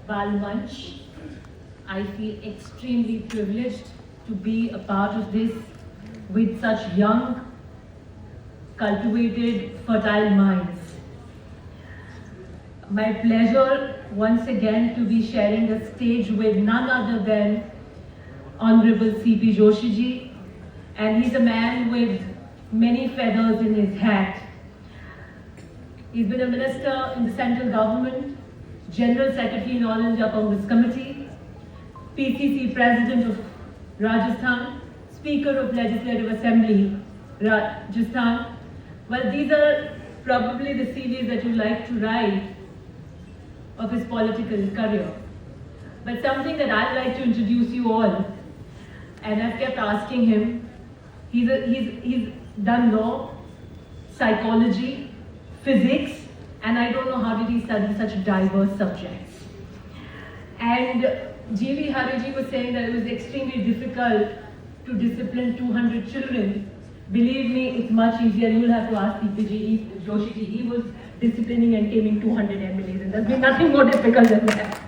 Bal Manch. I feel extremely privileged to be a part of this with such young, cultivated, fertile minds. My pleasure once again to be sharing the stage with none other than Honorable C.P. Joshi ji, and he's a man with many feathers in his hat. He's been a minister in the central government, General Secretary in All India Congress Committee, PCC President of Rajasthan, Speaker of Legislative Assembly, Rajasthan. Well, these are probably the CVs that you like to write of his political career. But something that I'd like to introduce you all, and I've kept asking him, he's done law, psychology, physics, and I don't know how did he study such diverse subjects. And G.V. Hariji was saying that it was extremely difficult to discipline 200 children. Believe me, it's much easier. You'll have to ask C.P. Joshi ji. He was disciplining and taming 200 MLAs, and there's been nothing more difficult than that.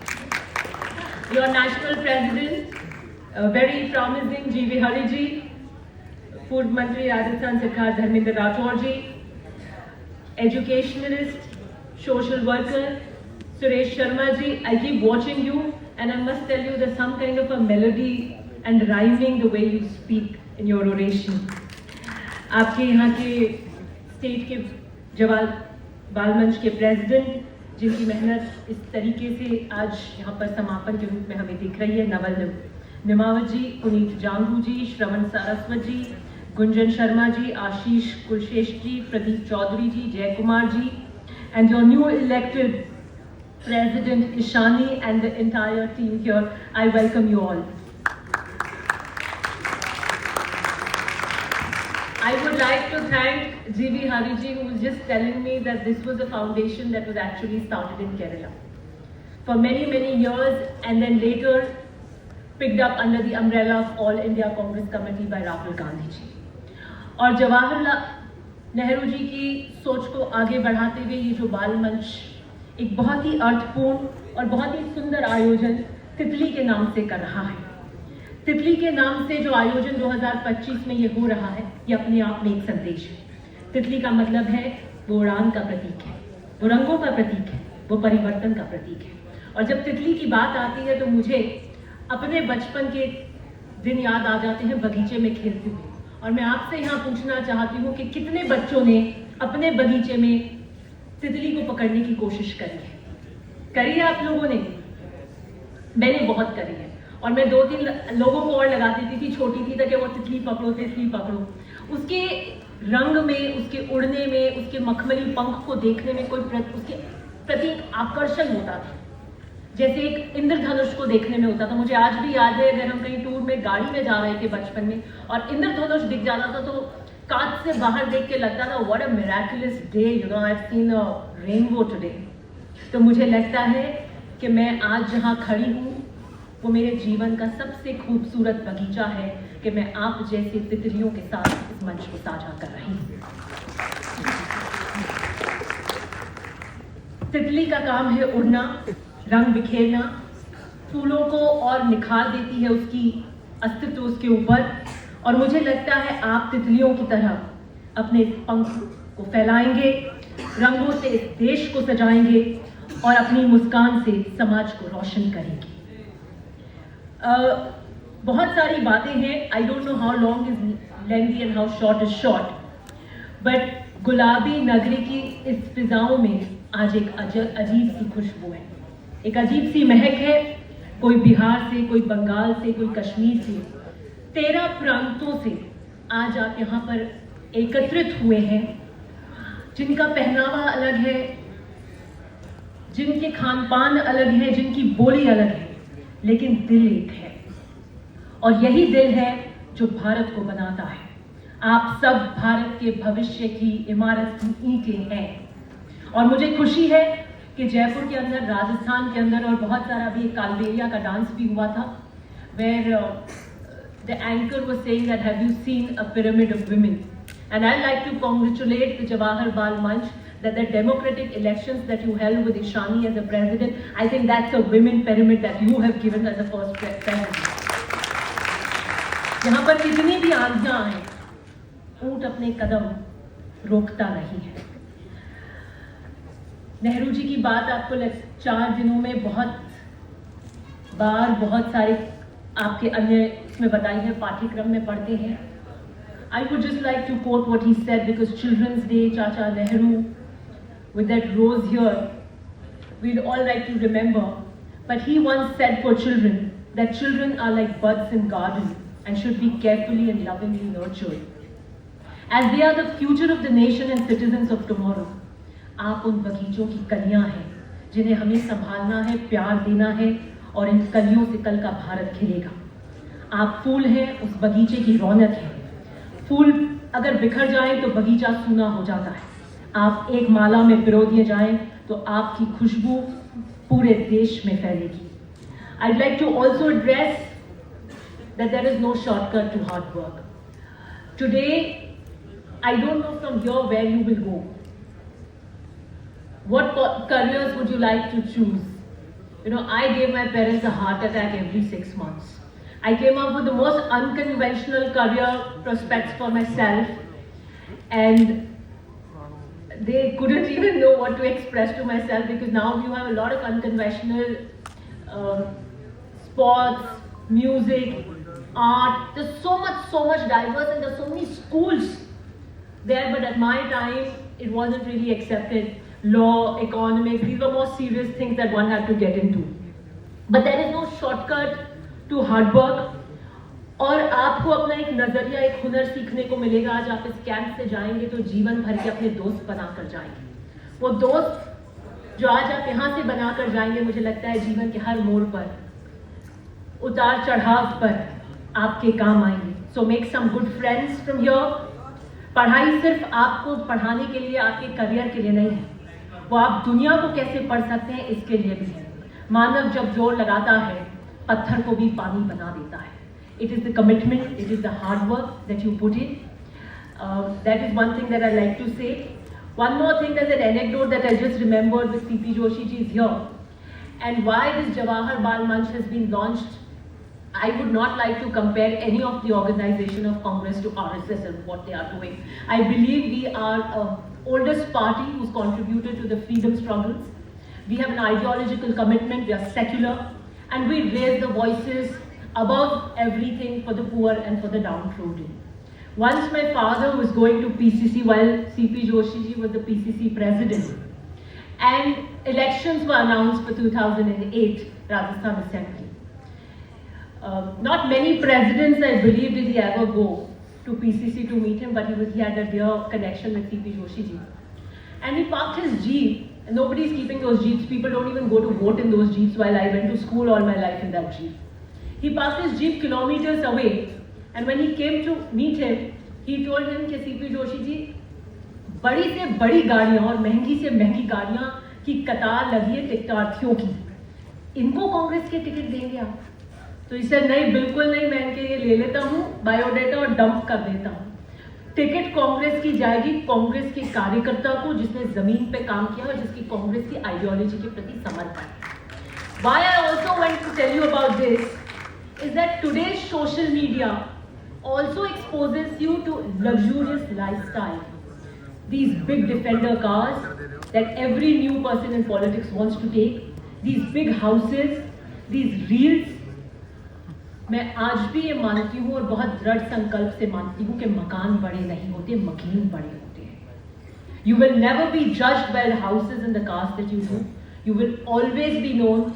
Your national president, very promising, G.V. Hariji, Food Mantri Rajasthan Sarkar Dharmendra Rathore ji, educationalist, social worker, Suresh Sharma ji. I keep watching you and I must tell you there's some kind of a melody and rhyming the way you speak in your oration. आपके यहाँ के state के जवाहर बाल मंच के president, जिनकी मेहनत इस तरीके से आज यहाँ पर समापन के रूप में हमें दिख रही है, नवल निमावत जी, पुनीत जांगू जी, श्रवण सारस्वत जी, गुंजन शर्मा जी, आशीष कुलशेष जी, प्रदीप चौधरी जी, जय Kumar ji, and your new elected President Ishani and the entire team here, I welcome you all. I would like to thank G.V. Hariji, who was just telling me that this was a foundation that was actually started in Kerala for many, many years, and then later picked up under the umbrella of All India Congress Committee by Rahul Gandhi ji. और जवाहरलाल नेहरू जी की सोच को आगे बढ़ाते हुए ये जो बाल मंच एक बहुत ही अर्थपूर्ण और बहुत ही सुंदर आयोजन तितली के नाम से कर रहा है। तितली के नाम से जो आयोजन 2025 में ये हो रहा है, ये अपने आप में एक संदेश है। तितली का मतलब है वो उड़ान का प्रतीक है, वो रंगों का प्रतीक है, वो परिवर्तन का प्रतीक है। और जब तितली की बात आती है तो मुझे अपने बचपन के दिन याद आ जाते हैं बगीचे में खेलते हुए। और मैं आपसे यहाँ पूछना चाहती हूँ कि कितने बच्चों ने अपने बगीचे में तितली को पकड़ने की कोशिश करी है आप लोगों ने? मैंने बहुत करी है, और मैं 2-3 लोगों को और लगा देती थी, छोटी थी, ताकि वो तितली पकड़ो। उसके रंग में, उसके उड़ने में, उसके मखमली पंख को देखने में कोई उसके प्रति आकर्षण होता था, जैसे एक इंद्रधनुष को देखने में होता था। मुझे आज भी याद है, अगर हम कहीं टूर में गाड़ी में जा रहे थे बचपन में और इंद्रधनुष दिख जाता था तो कांच से बाहर देख के लगता था what a miraculous day, you know, I have seen a rainbow today. तो मुझे लगता है कि मैं आज जहाँ खड़ी हूँ वो मेरे जीवन का सबसे खूबसूरत बगीचा है कि मैं आप जैसे तितलियों के साथ इस मंच को साझा कर रही हूँ। तितली का काम है उड़ना, रंग बिखेरना, फूलों को और निखार देती है उसकी अस्तित्व उसके ऊपर। और मुझे लगता है आप तितलियों की तरह अपने पंख को फैलाएंगे, रंगों से इस देश को सजाएंगे और अपनी मुस्कान से समाज को रोशन करेंगे। बहुत सारी बातें हैं, I don't know how long is lengthy and how short is short, but गुलाबी नगरी की इस फिजाओं में आज एक अजीब सी खुशबू है, एक अजीब सी महक है। कोई बिहार से, कोई बंगाल से, कोई कश्मीर से, 13 प्रांतों से आज आप यहाँ पर एकत्रित हुए हैं, जिनका पहनावा अलग है, जिनके खान पान अलग है, जिनकी बोली अलग है, लेकिन दिल एक है। और यही दिल है जो भारत को बनाता है। आप सब भारत के भविष्य की इमारत की ईंटें हैं। और मुझे खुशी है कि जयपुर के अंदर, राजस्थान के अंदर और बहुत सारा भी कालबेलिया का डांस भी हुआ था, where the anchor was saying that have you seen a pyramid of women, and I'd like to congratulate the Jawahar Bal Manch that the democratic elections that you held with Ishani as a president, I think that's a women pyramid that you have given as a first president. यहाँ पर कितनी भी आंधियां आए, ऊंट अपने कदम रोकता नहीं है। नेहरू जी की बात आपको 4 दिनों में बहुत बार बहुत सारे आपके अन्य इसमें बताई है, पाठ्यक्रम में पढ़ते हैं। I would just like to quote what he said, because Children's Day, Chacha Nehru, with that rose here, we'd all like to remember. But he once said for children that children are like buds in garden and should be carefully and lovingly nurtured. As they are the future of the nation and citizens of tomorrow, आप उन बगीचों की कलियां हैं जिन्हें हमें संभालना है, प्यार देना है, और इन कलियों से कल का भारत खिलेगा। आप फूल हैं, उस बगीचे की रौनक है। फूल अगर बिखर जाएं तो बगीचा सूना हो जाता है। आप एक माला में पिरो दिए जाएं तो आपकी खुशबू पूरे देश में फैलेगी। I'd like to also address that there is no shortcut to hard work. Today, I don't know from here where you will go. What careers would you like to choose? You know, I gave my parents a heart attack every 6 months. I came up with the most unconventional career prospects for myself, and they couldn't even know what to express to myself, because now you have a lot of unconventional sports, music, art. There's so much diverse, and there's so many schools there, but at my time it wasn't really accepted. Law, economics, these were more serious things that one had to get into. But there is no shortcut to hard work. और आपको अपना एक नजरिया, एक हुनर सीखने को मिलेगा। आज आप इस कैंप से जाएंगे तो जीवन भर के अपने दोस्त बनाकर जाएंगे। वो दोस्त जो आज आप यहाँ से बनाकर जाएंगे, मुझे लगता है जीवन के हर मोड़ पर, उतार चढ़ाव पर आपके काम आएंगे। So make some good friends from here. पढ़ाई सिर्फ आपको पढ़ाने के लिए, आपके करियर के लिए नहीं है, वो आप दुनिया को कैसे पढ़ सकते हैं इसके लिए भी है। मानव जब जोर लगाता है, पत्थर को भी पानी बना देता है। It is the commitment, it is the hard work that you put in. That is one thing that I like to say. One more thing, there's an anecdote that I just remembered with C.P. Joshi ji is here. And why this Jawahar Bal Manch has been launched, I would not like to compare any of the organization of Congress to RSS and what they are doing. I believe we are the oldest party who's contributed to the freedom struggles. We have an ideological commitment, we are secular, and we raise the voices above everything for the poor and for the downtrodden. Once my father was going to PCC while C.P. Joshi ji was the PCC president, and elections were announced for 2008 Rajasthan Assembly. Not many presidents, I believe, did he ever go to PCC to meet him, but he had a dear connection with C.P. Joshi ji. And he parked his jeep, and nobody is keeping those jeeps. People don't even go to vote in those jeeps, while I went to school all my life in that jeep. He parked his jeep kilometers away, and when he came to meet him, he told him कि C.P. Joshi जी, बड़ी से बड़ी गाड़ियाँ और महंगी से महंगी गाड़ियाँ की कतार लगी है टिकटार्थियों की, इनको कांग्रेस के टिकट देंगे आप? तो इसे नहीं, बिल्कुल नहीं, मैं इनके ये ले लेता हूँ बायोडाटा और डंप कर देता हूँ। टिकट कांग्रेस की जाएगी कांग्रेस के कार्यकर्ता को, जिसने जमीन पे काम किया और जिसकी कांग्रेस की आइडियोलॉजी के प्रति समर्पण है। Why I also want to tell you about this is that today's social media also exposes you to luxurious lifestyle. These big defender cars that every new person in politics wants to take, these big houses, these reels. मैं आज भी ये मानती हूँ और बहुत दृढ़ संकल्प से मानती हूँ कि मकान बड़े नहीं होते, मकीन बड़े होते हैं। You will never be judged by the houses and the cars that you do. You will always be known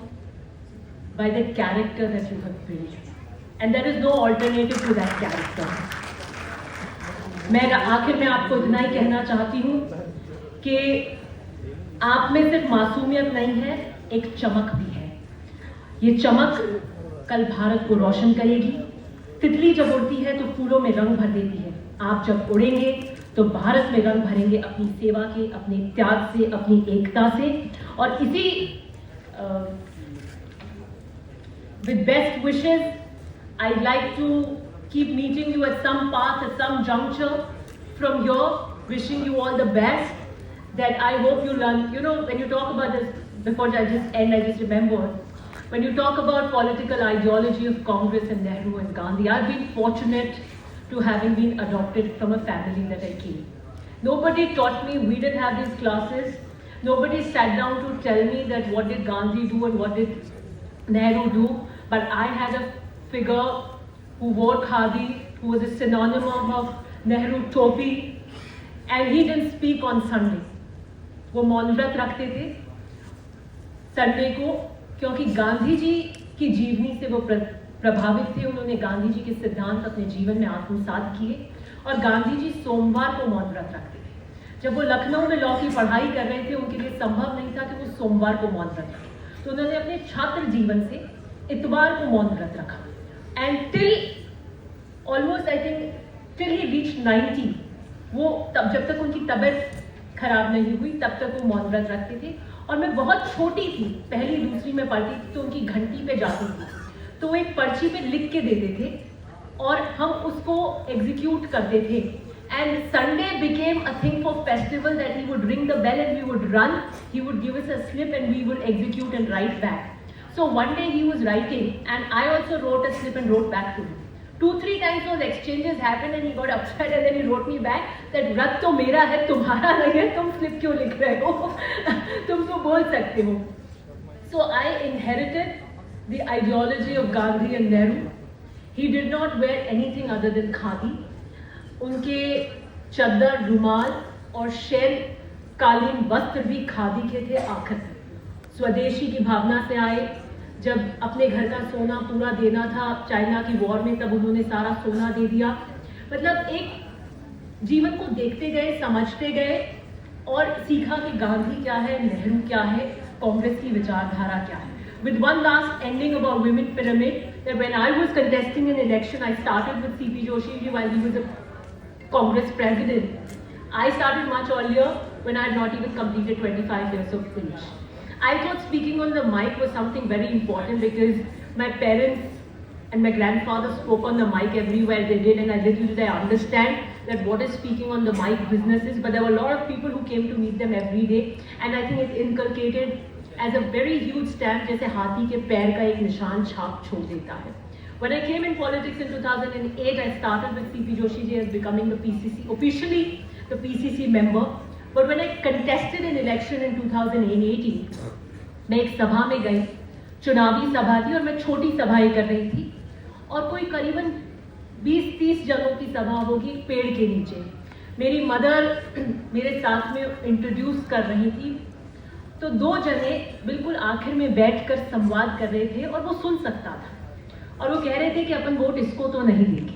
by the character that you have built, and there is no alternative to that character. मैं आखिर में आपको इतना ही कहना चाहती हूँ कि आप में सिर्फ मासूमियत नहीं है, एक चमक भी है। ये चमक कल भारत को रोशन करेगी। तितली जब उड़ती है तो फूलों में रंग भर देती है। आप जब उड़ेंगे तो भारत में रंग भरेंगे अपनी सेवा के, अपने त्याग से, अपनी एकता से। और इसी with best wishes, I'd like to keep meeting you at some path, at some juncture from here, wishing you all the best. that I hope you learn. You know, when you talk about this, before I just end, I just remember, when you talk about political ideology of Congress and Nehru and Gandhi, I've been fortunate to having been adopted from a family that I came. Nobody taught me, we didn't have these classes. Nobody sat down to tell me that what did Gandhi do and what did Nehru do. But I had a figure who wore khadi, who was a synonym of Nehru topi, and he didn't speak on Sunday. वो मौन व्रत रखते थे Sunday को, क्योंकि गांधी जी की जीवनी से वो प्रभावित थे. उन्होंने गांधी जी के सिद्धांत अपने जीवन में आत्मसात किए और गांधी जी सोमवार को मौन व्रत रखते थे. जब वो लखनऊ में लॉ की पढ़ाई कर रहे थे, उनके लिए संभव नहीं था कि वो सोमवार को मौन व्रत रखें, तो उन्होंने अपने छात्र जीवन से इतवार को मौन व्रत रखा. And till almost I think till he reach 90, वो तब जब तक उनकी तबीयत खराब नहीं हुई तब तक वो मौन व्रत रखते थे. और मैं बहुत छोटी थी, पहली दूसरी में पढ़ती थी, तो उनकी घंटी पे जाती थी, तो वो एक पर्ची पे लिख के देते थे और हम उसको एग्जीक्यूट करते थे. And Sunday became a thing for festival that he would ring the bell and we would run, he would give us a slip and we would execute and write back. So one day he was writing and I also wrote a slip and wrote back to him. 2-3 times those exchanges happened and he got upset and then he wrote me back that व्रत तो मेरा है, तुम्हारा नहीं है, तुम slip क्यों लिख रहे हो, तुम तो बोल सकते हो. So I inherited the ideology of Gandhi and Nehru. He did not wear anything other than khadi. उनके चद्दर, रुमाल और शेल कालीन वस्त्र भी खादी के थे. आखिर स्वदेशी की भावना से आए. जब अपने घर का सोना पूरा देना था चाइना की वॉर में, तब उन्होंने सारा सोना दे दिया. मतलब एक जीवन को देखते गए, समझते गए और सीखा कि गांधी क्या है, नेहरू क्या है, कांग्रेस की विचारधारा क्या है. With one last ending about women pyramid, that when I was contesting an election, I started with C.P. Joshi ji while he was a Congress president. I started much earlier when I had not even completed 25 years of age. I thought speaking on the mic was something very important because my parents and my grandfather spoke on the mic everywhere they did, and I little did I understand that what is speaking on the mic business is. But there were a lot of people who came to meet them every day, and I think it inculcated as a very huge stamp, जैसे हाथी के पैर का एक निशान छाप छोड़ देता है. When I came in politics in 2008, I started with C.P. Joshi ji as becoming the PCC, officially the PCC member. But when I contested an election in 2018, मैं एक सभा में गई, चुनावी सभा थी और मैं छोटी सभाएं कर रही थी और कोई करीबन 20-30 जनों की सभा होगी पेड़ के नीचे. मेरी मदर मेरे साथ में इंट्रोड्यूस कर रही थी, तो 2 जने बिल्कुल आखिर में बैठकर संवाद कर रहे थे और वो सुन सकता था और वो कह रहे थे कि अपन वोट इसको तो नहीं देंगे,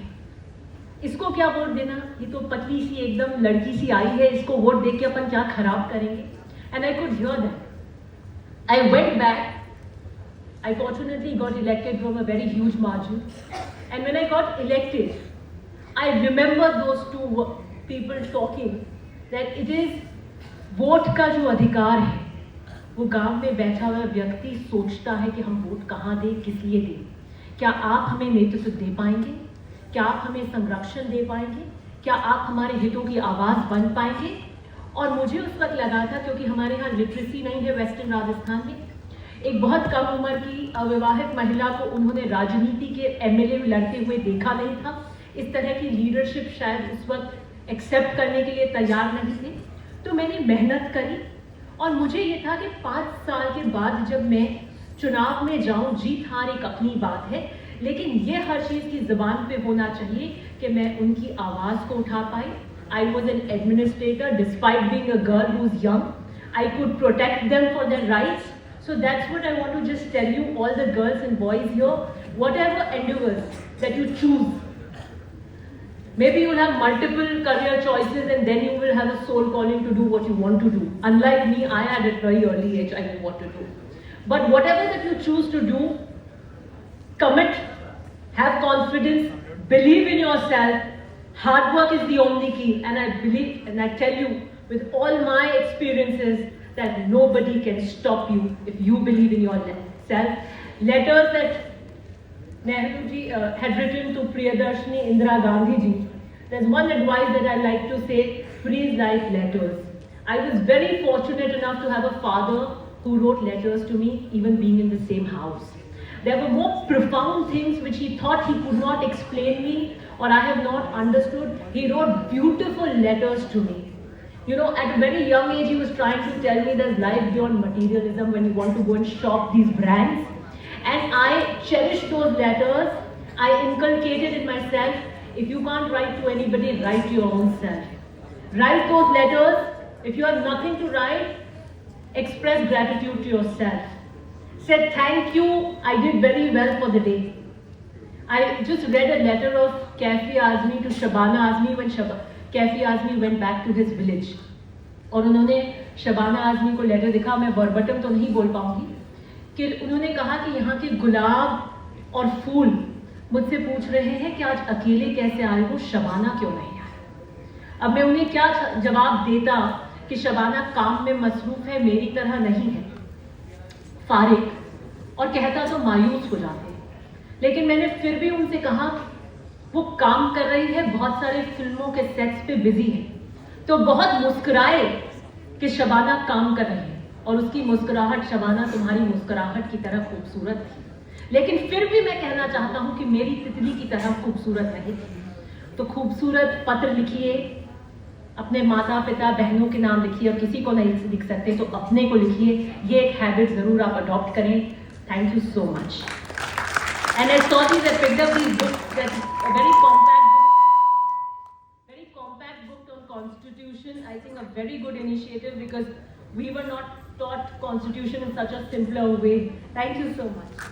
इसको क्या वोट देना, ये तो पतली सी एकदम लड़की सी आई है, इसको वोट दे के अपन क्या खराब करेंगे. And I could hear that. I went back. I fortunately got elected from a very huge margin, and when I got elected, I remember those 2 people talking that it is vote का जो अधिकार है वो गांव में बैठा हुआ व्यक्ति सोचता है कि हम वोट कहाँ दें, किस लिए दें. क्या आप हमें नेतृत्व दे पाएंगे, क्या आप हमें संरक्षण दे पाएंगे, क्या आप हमारे हितों की आवाज़ बन पाएंगे. और मुझे उस वक्त लगा था, क्योंकि हमारे यहाँ लिटरेसी नहीं है वेस्टर्न राजस्थान में, एक बहुत कम उम्र की अविवाहित महिला को उन्होंने राजनीति के एमएलए में लड़ते हुए देखा नहीं था. इस तरह की लीडरशिप शायद उस वक्त एक्सेप्ट करने के लिए तैयार नहीं थे. तो मैंने मेहनत करी और मुझे ये था कि 5 साल के बाद जब मैं चुनाव में जाऊं, जीत हार एक अपनी बात है, लेकिन ये हर चीज़ की ज़बान पे होना चाहिए कि मैं उनकी आवाज़ को उठा पाई. I was an administrator despite being a girl who's young. I could protect them for their rights. So that's what I want to just tell you, all the girls and boys here, whatever endeavors that you choose, maybe you'll have multiple career choices and then you will have a soul calling to do what you want to do. Unlike me, I had at very early age, I knew what to do. But whatever that you choose to do, commit, have confidence, believe in yourself. Hard work is the only key, and I believe, and I tell you with all my experiences, that nobody can stop you if you believe in yourself. Letters that Nehru ji had written to Priyadarshini Indira Gandhi ji. There's one advice that I like to say: freeze write letters. I was very fortunate enough to have a father who wrote letters to me, even being in the same house. There were more profound things which he thought he could not explain me or I have not understood. He wrote beautiful letters to me. You know, at a very young age, he was trying to tell me there's life beyond materialism when you want to go and shop these brands. And I cherished those letters. I inculcated in myself, if you can't write to anybody, write to your own self. Write those letters. If you have nothing to write, express gratitude to yourself. Said thank you, I did very well for the day. I just read a letter of Kaifi Azmi to Shabana Azmi when Kaifi Azmi went back to his village. और उन्होंने शबाना आज़मी को letter लिखा, मैं वर्बटम तो नहीं बोल पाऊंगी, कि उन्होंने कहा कि यहाँ के गुलाब और फूल मुझसे पूछ रहे हैं कि आज अकेले कैसे आए हो, शबाना क्यों नहीं आए। अब मैं उन्हें क्या जवाब देता कि शबाना काम में मसरूफ है, मेरी तरह नहीं है, फारिग, और कहता तो मायूस हो जाते। लेकिन मैंने फिर भी उनसे कहा वो काम कर रही है, बहुत सारे फिल्मों के सेट्स पे बिजी है, तो बहुत मुस्कुराए कि शबाना काम कर रही है और उसकी मुस्कुराहट शबाना तुम्हारी मुस्कुराहट की तरह खूबसूरत थी। लेकिन फिर भी मैं कहना चाहता हूं कि मेरी तितली की तरह खूबसूरत नहीं थी। तो खूबसूरत पत्र लिखिए, अपने माता पिता बहनों के नाम लिखिए, और किसी को नहीं लिख सकते तो अपने को लिखिए। ये एक हैबिट जरूर आप अडॉप्ट करें। Thank you so much. And I saw these, I picked up these books, that a very compact book on Constitution. I think a very good initiative because we were not taught Constitution in such a simpler way. Thank you so much.